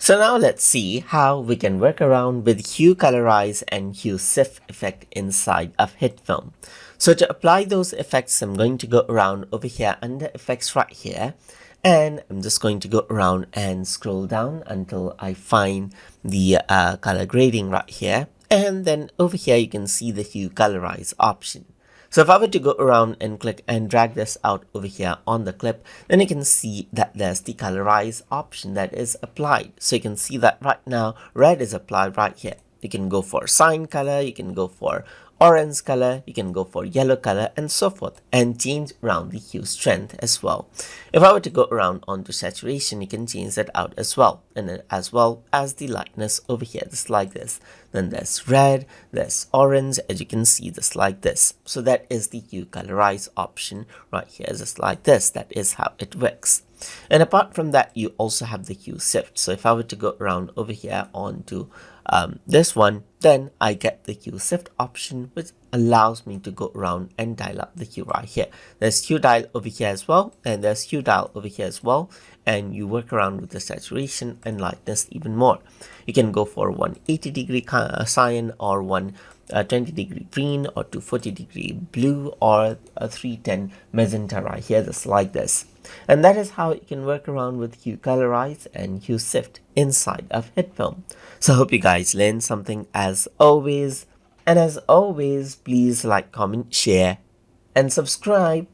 So now let's see how we can work around with Hue Colorize and Hue Shift effect inside of HitFilm. So to apply those effects, I'm going to go around over here under effects right here, and I'm just going to go around and scroll down until I find the color grading right here. And then over here you can see the Hue Colorize option. So if I were to go around and click and drag this out over here on the clip, then you can see that there's the colorize option that is applied. So you can see that right now red is applied right here. You can go for cyan color, you can go for orange color, you can go for yellow color, and so forth, and change around the hue strength as well. If I were to go around onto saturation, you can change that out as well, and then as well as the lightness over here, just like this. Then there's red, there's orange, as you can see, just like this. So that is the Hue Colorize option right here, just like this. That is how it works. And apart from that, you also have the Hue Shift. So if I were to go around over here onto this one, then I get the Hue Shift option, which allows me to go around and dial up the hue right here. There's hue dial over here as well, and there's hue dial over here as well, and you work around with the saturation and lightness even more. You can go for 180-degree cyan, or 120-degree green, or 240-degree blue, or a 310 magenta right here, just like this. And that is how you can work around with Hue Colorize and Hue Shift inside of HitFilm. So I hope you guys learned something as always. And as always, please like, comment, share, and subscribe.